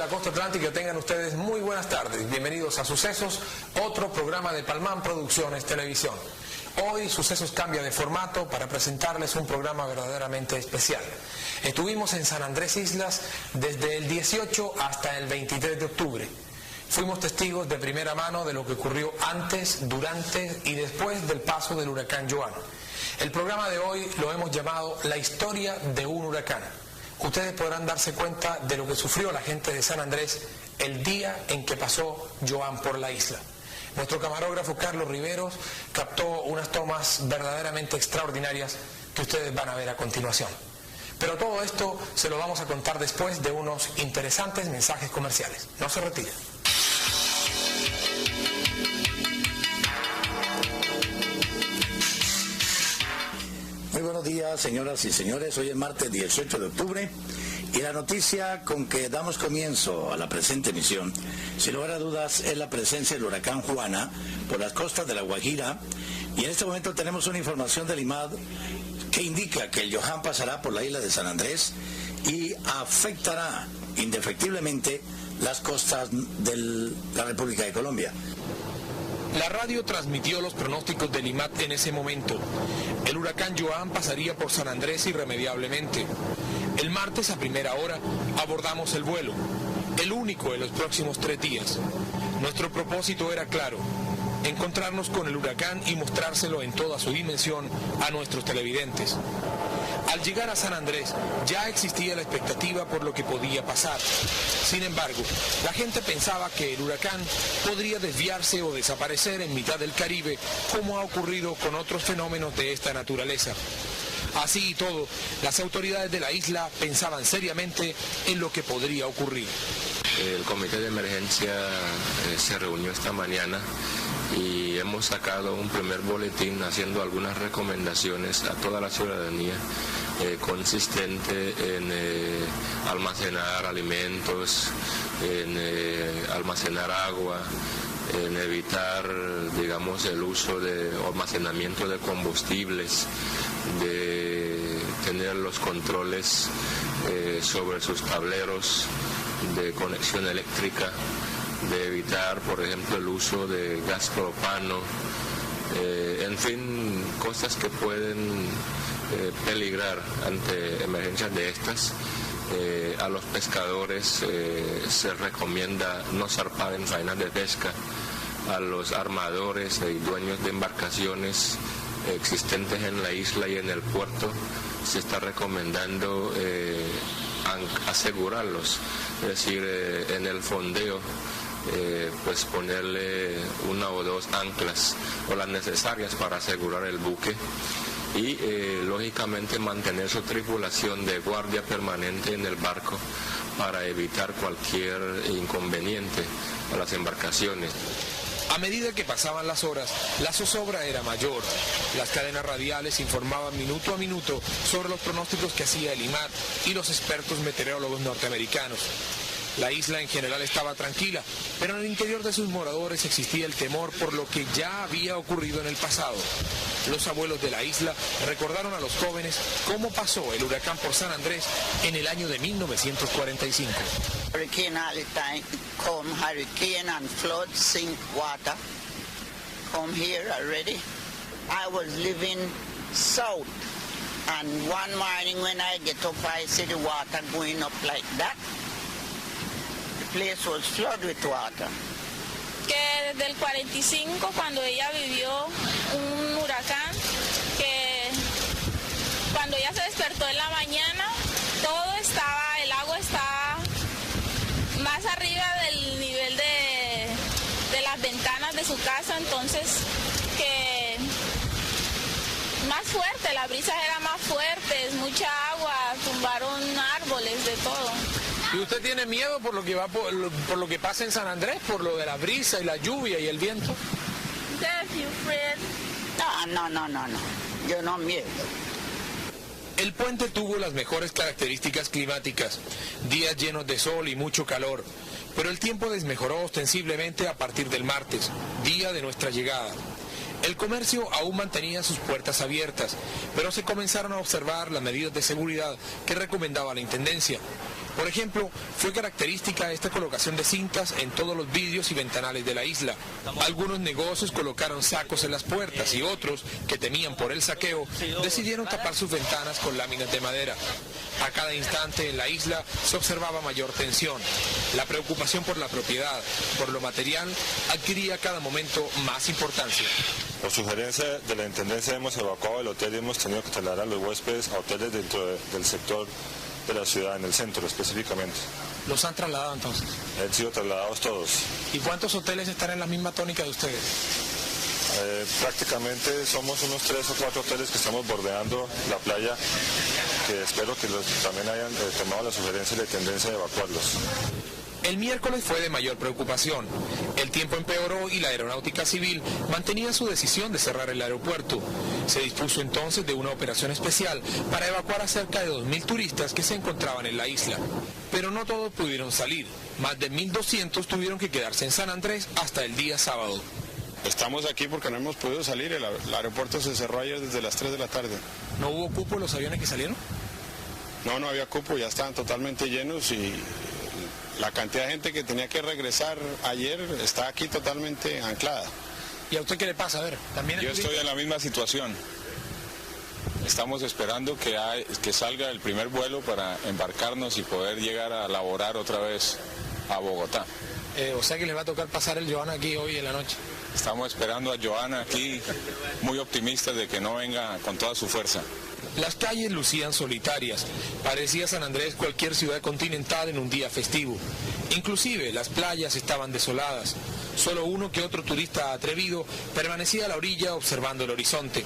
la costa atlántica, tengan ustedes muy buenas tardes. Bienvenidos a Sucesos, otro programa de Palmán Producciones Televisión. Hoy Sucesos cambia de formato para presentarles un programa verdaderamente especial. Estuvimos en San Andrés Islas desde el 18 hasta el 23 de octubre. Fuimos testigos de primera mano de lo que ocurrió antes, durante y después del paso del huracán Joan. El programa de hoy lo hemos llamado La historia de un huracán. Ustedes podrán darse cuenta de lo que sufrió la gente de San Andrés el día en que pasó Joan por la isla. Nuestro camarógrafo Carlos Riveros captó unas tomas verdaderamente extraordinarias que ustedes van a ver a continuación. Pero todo esto se lo vamos a contar después de unos interesantes mensajes comerciales. No se retiren. Muy buenos días, señoras y señores. Hoy es martes 18 de octubre y la noticia con que damos comienzo a la presente emisión, sin lugar a dudas, es la presencia del huracán Juana por las costas de La Guajira. Y en este momento tenemos una información del IMAD que indica que el Joan pasará por la isla de San Andrés y afectará indefectiblemente las costas de la República de Colombia. La radio transmitió los pronósticos del IMAD en ese momento. El huracán Joan pasaría por San Andrés irremediablemente. El martes a primera hora abordamos el vuelo, el único en los próximos 3 días. Nuestro propósito era claro: encontrarnos con el huracán y mostrárselo en toda su dimensión a nuestros televidentes. Al llegar a San Andrés ya existía la expectativa por lo que podía pasar. Sin embargo, la gente pensaba que el huracán podría desviarse o desaparecer en mitad del Caribe, como ha ocurrido con otros fenómenos de esta naturaleza. Así y todo, las autoridades de la isla pensaban seriamente en lo que podría ocurrir. El comité de emergencia se reunió esta mañana y hemos sacado un primer boletín haciendo algunas recomendaciones a toda la ciudadanía consistente en almacenar alimentos, en almacenar agua, en evitar, digamos, el uso de almacenamiento de combustibles, de tener los controles sobre sus tableros de conexión eléctrica, de evitar, por ejemplo, el uso de gas propano, en fin, cosas que pueden peligrar ante emergencias de estas. A los pescadores se recomienda no zarpar en faenas de pesca. A los armadores y dueños de embarcaciones existentes en la isla y en el puerto se está recomendando asegurarlos, es decir, en el fondeo pues ponerle 1 o 2 anclas o las necesarias para asegurar el buque y lógicamente mantener su tripulación de guardia permanente en el barco para evitar cualquier inconveniente a las embarcaciones. A medida que pasaban las horas, la zozobra era mayor. Las cadenas radiales informaban minuto a minuto sobre los pronósticos que hacía el IMAD y los expertos meteorólogos norteamericanos. La isla en general estaba tranquila, pero en el interior de sus moradores existía el temor por lo que ya había ocurrido en el pasado. Los abuelos de la isla recordaron a los jóvenes cómo pasó el huracán por San Andrés en el año de 1945. Hurricane all the time, come hurricane and flood, sink water, come here already. I was living south, and one morning when I get up, I see the water going up like that. The place was flooded with water. Que desde el 45, cuando ella vivió un huracán, que cuando ella se despertó en la mañana, todo estaba, el agua estaba más arriba del nivel de las ventanas de su casa, entonces que más fuerte, las brisas eran más fuertes, mucha agua, tumbaron árboles, de todo. ¿Y usted tiene miedo por lo que va por lo que pasa en San Andrés, por lo de la brisa y la lluvia y el viento? No, yo no miedo. El puente tuvo las mejores características climáticas, días llenos de sol y mucho calor, pero el tiempo desmejoró ostensiblemente a partir del martes, día de nuestra llegada. El comercio aún mantenía sus puertas abiertas, pero se comenzaron a observar las medidas de seguridad que recomendaba la Intendencia. Por ejemplo, fue característica esta colocación de cintas en todos los vidrios y ventanales de la isla. Algunos negocios colocaron sacos en las puertas y otros, que temían por el saqueo, decidieron tapar sus ventanas con láminas de madera. A cada instante en la isla se observaba mayor tensión. La preocupación por la propiedad, por lo material, adquiría cada momento más importancia. Por sugerencia de la Intendencia hemos evacuado el hotel y hemos tenido que trasladar a los huéspedes a hoteles dentro del sector de la ciudad, en el centro específicamente. ¿Los han trasladado entonces? Han sido trasladados todos. ¿Y cuántos hoteles están en la misma tónica de ustedes? Prácticamente somos unos 3 o 4 hoteles que estamos bordeando la playa, que espero que también hayan tomado la sugerencia y la tendencia de evacuarlos. El miércoles fue de mayor preocupación. El tiempo empeoró y la Aeronáutica Civil mantenía su decisión de cerrar el aeropuerto. Se dispuso entonces de una operación especial para evacuar a cerca de 2.000 turistas que se encontraban en la isla. Pero no todos pudieron salir. Más de 1.200 tuvieron que quedarse en San Andrés hasta el día sábado. Estamos aquí porque no hemos podido salir. El aeropuerto se cerró ayer desde las 3 de la tarde. ¿No hubo cupo en los aviones que salieron? No había cupo, ya estaban totalmente llenos y la cantidad de gente que tenía que regresar ayer está aquí totalmente anclada. ¿Y a usted qué le pasa? A ver, ¿también yo estoy en la misma situación. Estamos esperando que salga el primer vuelo para embarcarnos y poder llegar a laborar otra vez a Bogotá. O sea que les va a tocar pasar el Joana aquí hoy en la noche. Estamos esperando a Joana aquí, muy optimistas de que no venga con toda su fuerza. Las calles lucían solitarias. Parecía San Andrés cualquier ciudad continental en un día festivo. Inclusive las playas estaban desoladas. Solo uno que otro turista atrevido permanecía a la orilla observando el horizonte.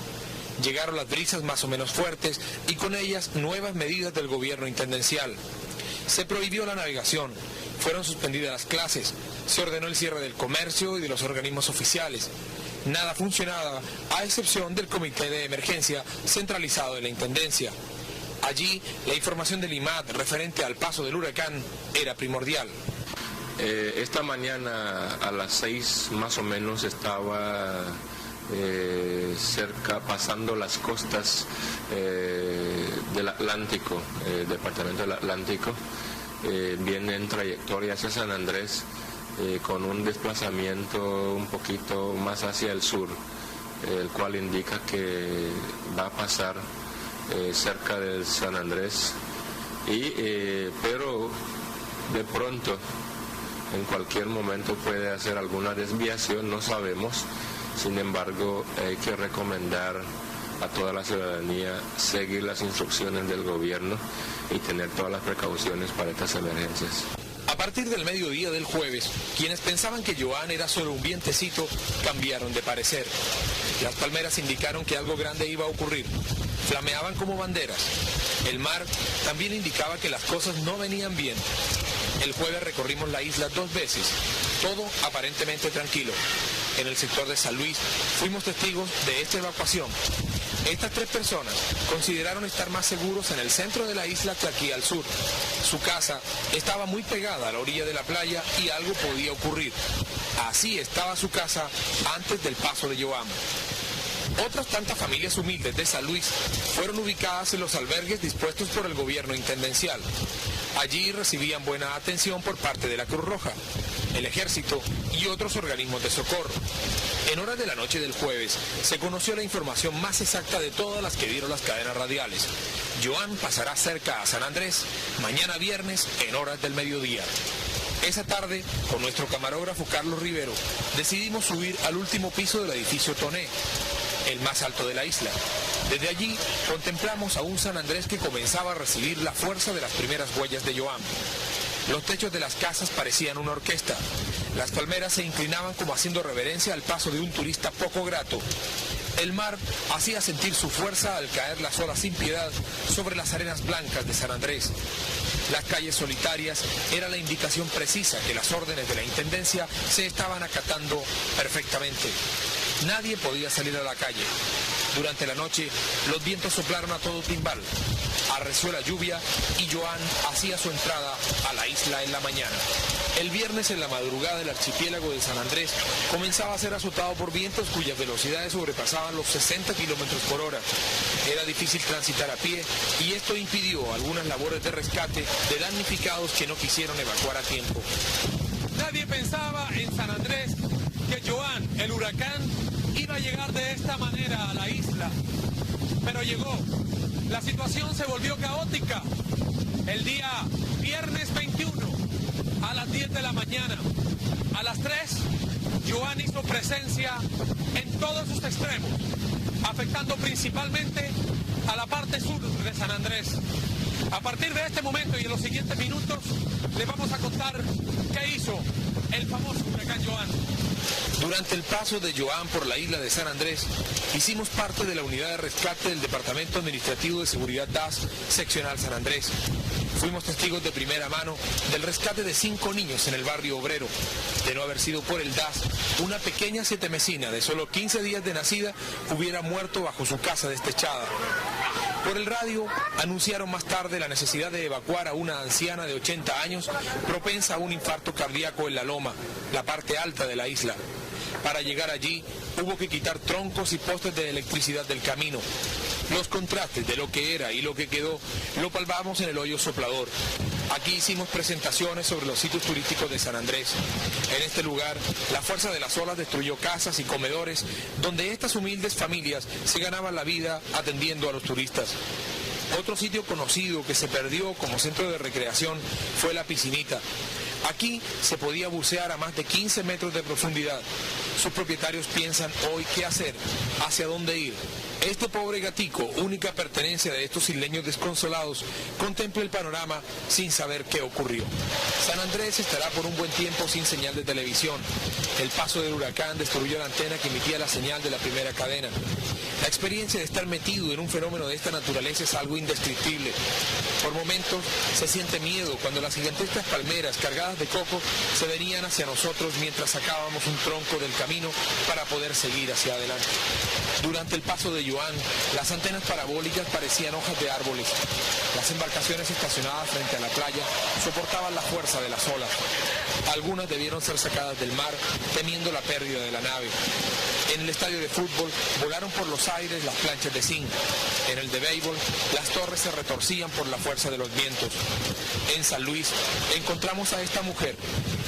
Llegaron las brisas más o menos fuertes y con ellas nuevas medidas del gobierno intendencial. Se prohibió la navegación, fueron suspendidas las clases, se ordenó el cierre del comercio y de los organismos oficiales. Nada funcionaba, a excepción del comité de emergencia centralizado de la Intendencia. Allí, la información del IMAT referente al paso del huracán era primordial. Esta mañana a las 6 más o menos estaba cerca, pasando las costas del Atlántico, departamento del Atlántico, viene en trayectoria hacia San Andrés, con un desplazamiento un poquito más hacia el sur, el cual indica que va a pasar cerca de San Andrés, pero de pronto, en cualquier momento puede hacer alguna desviación, no sabemos. Sin embargo, hay que recomendar a toda la ciudadanía seguir las instrucciones del gobierno y tener todas las precauciones para estas emergencias. A partir del mediodía del jueves, quienes pensaban que Joan era solo un vientecito, cambiaron de parecer. Las palmeras indicaron que algo grande iba a ocurrir. Flameaban como banderas. El mar también indicaba que las cosas no venían bien. El jueves recorrimos la isla 2 veces, todo aparentemente tranquilo. En el sector de San Luis fuimos testigos de esta evacuación. Estas 3 personas consideraron estar más seguros en el centro de la isla que aquí al sur. Su casa estaba muy pegada a la orilla de la playa y algo podía ocurrir. Así estaba su casa antes del paso de Joan. Otras tantas familias humildes de San Luis fueron ubicadas en los albergues dispuestos por el gobierno intendencial. Allí recibían buena atención por parte de la Cruz Roja, el Ejército y otros organismos de socorro. En horas de la noche del jueves se conoció la información más exacta de todas las que dieron las cadenas radiales. Joan pasará cerca a San Andrés mañana viernes en horas del mediodía. Esa tarde, con nuestro camarógrafo Carlos Rivero, decidimos subir al último piso del edificio Toné, el más alto de la isla. Desde allí contemplamos a un San Andrés que comenzaba a recibir la fuerza de las primeras huellas de Joan. Los techos de las casas parecían una orquesta. Las palmeras se inclinaban como haciendo reverencia al paso de un turista poco grato. El mar hacía sentir su fuerza al caer las olas sin piedad sobre las arenas blancas de San Andrés. Las calles solitarias era la indicación precisa que las órdenes de la Intendencia se estaban acatando perfectamente. Nadie podía salir a la calle. Durante la noche, los vientos soplaron a todo timbal. Arreció la lluvia y Joan hacía su entrada a la isla en la mañana. El viernes en la madrugada el archipiélago de San Andrés comenzaba a ser azotado por vientos cuyas velocidades sobrepasaban los 60 kilómetros por hora. Era difícil transitar a pie y esto impidió algunas labores de rescate de damnificados que no quisieron evacuar a tiempo. Nadie pensaba en San Andrés que Joan, el huracán, iba a llegar de esta manera a la isla, pero llegó. La situación se volvió caótica. El día viernes 21 a las 10 de la mañana, a las 3, Joan hizo presencia en todos sus extremos, afectando principalmente a la parte sur de San Andrés. A partir de este momento y en los siguientes minutos les vamos a contar qué hizo el famoso huracán Joan. Durante el paso de Joan por la isla de San Andrés, hicimos parte de la unidad de rescate del Departamento Administrativo de Seguridad DAS, seccional San Andrés. Fuimos testigos de primera mano del rescate de 5 niños en el barrio obrero. De no haber sido por el DAS, una pequeña sietemesina de solo 15 días de nacida hubiera muerto bajo su casa destechada. Por el radio anunciaron más tarde la necesidad de evacuar a una anciana de 80 años propensa a un infarto cardíaco en La Loma, la parte alta de la isla. Para llegar allí hubo que quitar troncos y postes de electricidad del camino. Los contrastes de lo que era y lo que quedó lo palpamos en el hoyo soplador. Aquí hicimos presentaciones sobre los sitios turísticos de San Andrés. En este lugar, la fuerza de las olas destruyó casas y comedores donde estas humildes familias se ganaban la vida atendiendo a los turistas. Otro sitio conocido que se perdió como centro de recreación fue la Piscinita. Aquí se podía bucear a más de 15 metros de profundidad. Sus propietarios piensan hoy qué hacer, hacia dónde ir. Este pobre gatico, única pertenencia de estos isleños desconsolados, contempla el panorama sin saber qué ocurrió. San Andrés estará por un buen tiempo sin señal de televisión. El paso del huracán destruyó la antena que emitía la señal de la primera cadena. La experiencia de estar metido en un fenómeno de esta naturaleza es algo indescriptible. Por momentos se siente miedo cuando las gigantescas palmeras cargadas de coco se venían hacia nosotros mientras sacábamos un tronco del camino para poder seguir hacia adelante. Durante el paso de Joan, las antenas parabólicas parecían hojas de árboles. Las embarcaciones estacionadas frente a la playa soportaban la fuerza de las olas. Algunas debieron ser sacadas del mar temiendo la pérdida de la nave. En el estadio de fútbol volaron por los aires las planchas de zinc. En el de béisbol, las torres se retorcían por la fuerza de los vientos. En San Luis encontramos a esta mujer.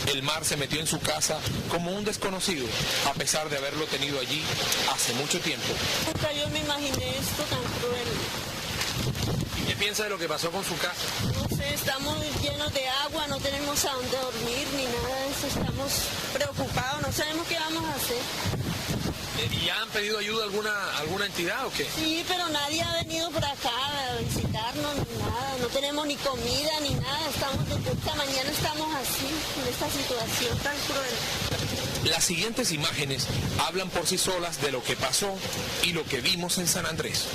El mar se metió en su casa como un desconocido, a pesar de haberlo tenido allí hace mucho tiempo. Nunca yo me imaginé esto tan cruel. ¿Y qué piensa de lo que pasó con su casa? No sé, estamos llenos de agua, no tenemos a dónde dormir ni nada de eso, estamos preocupados, no sabemos qué vamos a hacer. ¿Y ya han pedido ayuda a alguna entidad o qué? Sí, pero nadie ha venido por acá a visitarnos ni nada, no tenemos ni comida ni nada, estamos desde esta mañana estamos así, en esta situación tan cruel. Las siguientes imágenes hablan por sí solas de lo que pasó y lo que vimos en San Andrés.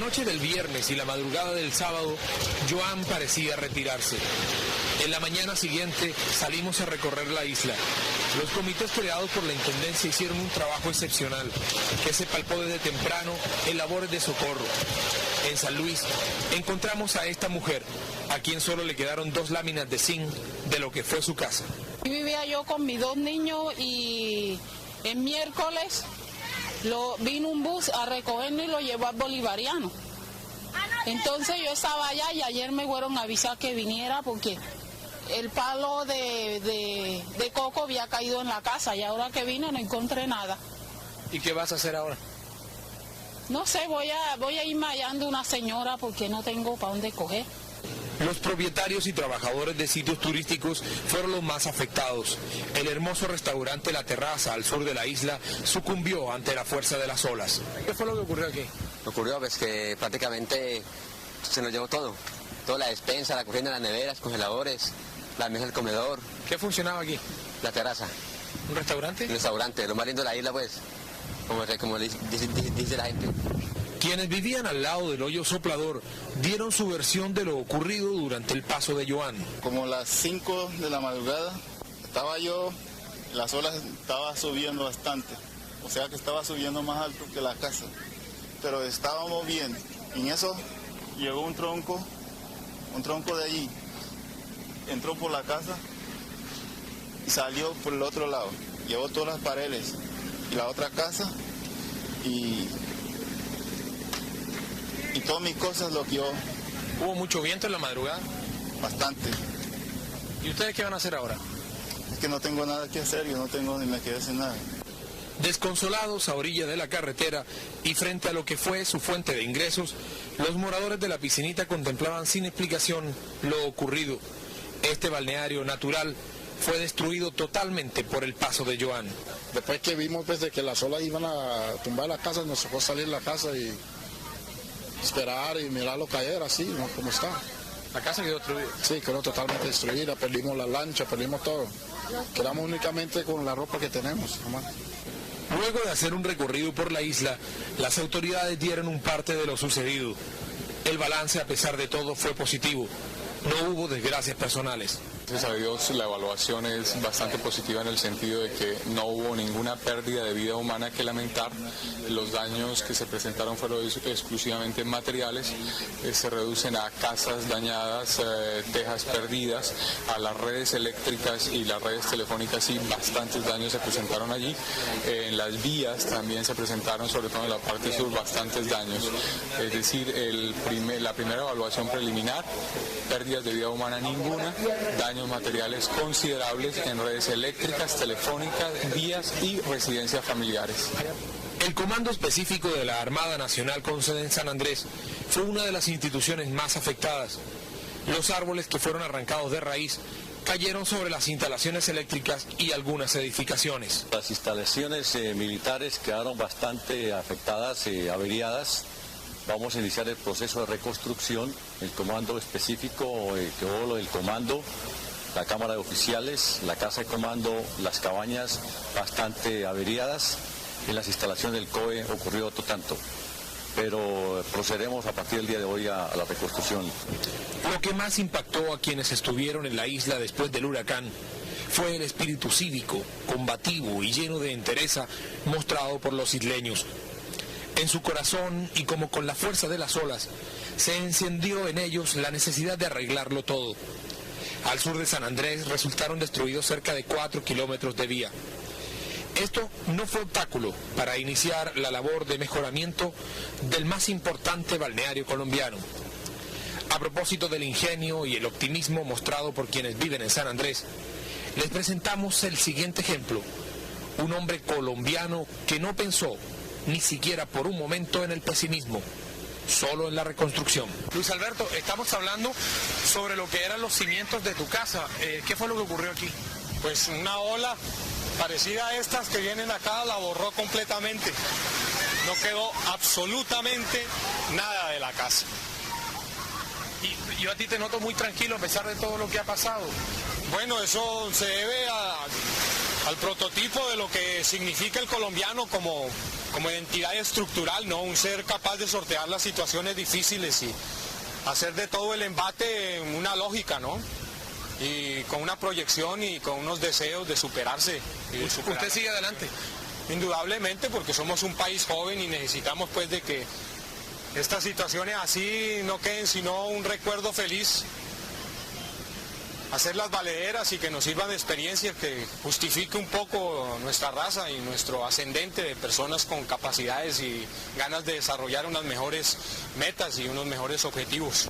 noche del viernes y la madrugada del sábado, Joan parecía retirarse. En la mañana siguiente salimos a recorrer la isla. Los comités creados por la Intendencia hicieron un trabajo excepcional, que se palpó desde temprano en labores de socorro. En San Luis encontramos a esta mujer, a quien solo le quedaron 2 láminas de zinc de lo que fue su casa. Vivía yo con mis 2 niños y el miércoles vino un bus a recogernos y lo llevó al Bolivariano. Entonces yo estaba allá y ayer me fueron a avisar que viniera porque el palo de coco había caído en la casa y ahora que vine no encontré nada. ¿Y qué vas a hacer ahora? No sé, voy a irme hallando una señora porque no tengo para dónde coger. Los propietarios y trabajadores de sitios turísticos fueron los más afectados. El hermoso restaurante La Terraza, al sur de la isla, sucumbió ante la fuerza de las olas. ¿Qué fue lo que ocurrió aquí? Ocurrió pues que prácticamente se nos llevó todo. Toda la despensa, la cocina, las neveras, congeladores, la mesa del comedor. ¿Qué funcionaba aquí? La Terraza. ¿Un restaurante? Un restaurante, lo más lindo de la isla pues, como dice la gente. Quienes vivían al lado del hoyo soplador dieron su versión de lo ocurrido durante el paso de Joan. Como las 5 de la madrugada, estaba yo, las olas estaba subiendo bastante, o sea que estaba subiendo más alto que la casa, pero estábamos bien. En eso llegó un tronco de allí, entró por la casa y salió por el otro lado, llevó todas las paredes y la otra casa y todas mis cosas lo guió. ¿Hubo mucho viento en la madrugada? Bastante. ¿Y ustedes qué van a hacer ahora? Es que no tengo nada que hacer, yo no tengo ni me quedé sin nada. Desconsolados a orilla de la carretera y frente a lo que fue su fuente de ingresos, los moradores de la piscinita contemplaban sin explicación lo ocurrido. Este balneario natural fue destruido totalmente por el paso de Joan. Después que vimos pues, de que las olas iban a tumbar la casa, nos tocó salir de la casa y esperar y mirarlo caer así, ¿no? Como está. ¿La casa quedó destruida? Sí, quedó totalmente destruida, perdimos la lancha, perdimos todo. Quedamos únicamente con la ropa que tenemos, nomás. Luego de hacer un recorrido por la isla, las autoridades dieron un parte de lo sucedido. El balance, a pesar de todo, fue positivo. No hubo desgracias personales. Gracias a Dios, la evaluación es bastante positiva en el sentido de que no hubo ninguna pérdida de vida humana que lamentar. Los daños que se presentaron fueron exclusivamente materiales, se reducen a casas dañadas, tejas perdidas, a las redes eléctricas y las redes telefónicas y bastantes daños se presentaron allí. En las vías también se presentaron, sobre todo en la parte sur, bastantes daños. Es decir, la primera evaluación preliminar, pérdidas de vida humana ninguna, daños materiales considerables en redes eléctricas, telefónicas, vías y residencias familiares. El Comando Específico de la Armada Nacional con sede en San Andrés fue una de las instituciones más afectadas. Los árboles que fueron arrancados de raíz cayeron sobre las instalaciones eléctricas y algunas edificaciones. Las instalaciones militares quedaron bastante afectadas, averiadas. Vamos a iniciar el proceso de reconstrucción. El comando específico, el comando, la Cámara de Oficiales, la Casa de Comando, las cabañas bastante averiadas. En las instalaciones del COE ocurrió otro tanto. Pero procederemos a partir del día de hoy a la reconstrucción. Lo que más impactó a quienes estuvieron en la isla después del huracán fue el espíritu cívico, combativo y lleno de entereza mostrado por los isleños. En su corazón, y como con la fuerza de las olas, se encendió en ellos la necesidad de arreglarlo todo. Al sur de San Andrés resultaron destruidos cerca de 4 kilómetros de vía. Esto no fue obstáculo para iniciar la labor de mejoramiento del más importante balneario colombiano. A propósito del ingenio y el optimismo mostrado por quienes viven en San Andrés, les presentamos el siguiente ejemplo. Un hombre colombiano que no pensó ni siquiera por un momento en el pesimismo, solo en la reconstrucción. Luis Alberto, estamos hablando sobre lo que eran los cimientos de tu casa. ¿Qué fue lo que ocurrió aquí? Pues una ola parecida a estas que vienen acá la borró completamente. No quedó absolutamente nada de la casa. Y yo a ti te noto muy tranquilo a pesar de todo lo que ha pasado. Bueno, eso se debe al prototipo de lo que significa el colombiano como identidad estructural, ¿no? Un ser capaz de sortear las situaciones difíciles y hacer de todo el embate una lógica, ¿no? Y con una proyección y con unos deseos de superarse. Y de superar. ¿Usted sigue adelante? Indudablemente, porque somos un país joven y necesitamos pues de que estas situaciones así no queden sino un recuerdo feliz. Hacerlas valederas y que nos sirvan de experiencia que justifique un poco nuestra raza y nuestro ascendente de personas con capacidades y ganas de desarrollar unas mejores metas y unos mejores objetivos.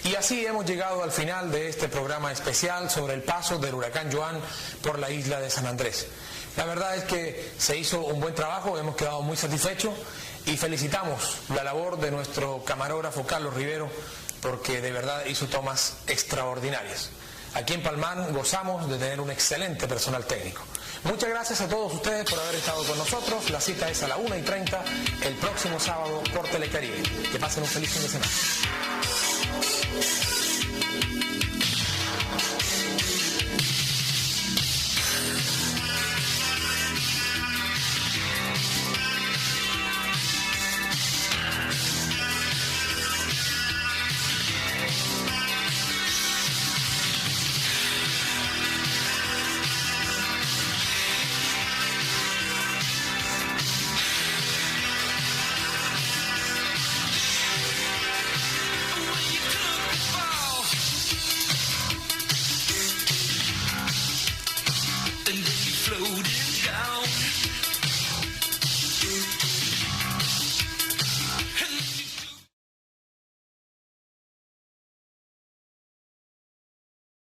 Y así hemos llegado al final de este programa especial sobre el paso del huracán Joan por la isla de San Andrés. La verdad es que se hizo un buen trabajo, hemos quedado muy satisfechos y felicitamos la labor de nuestro camarógrafo Carlos Rivero porque de verdad hizo tomas extraordinarias. Aquí en Palmán gozamos de tener un excelente personal técnico. Muchas gracias a todos ustedes por haber estado con nosotros. La cita es a la 1:30 el próximo sábado por Telecaribe. Que pasen un feliz fin de semana. Floated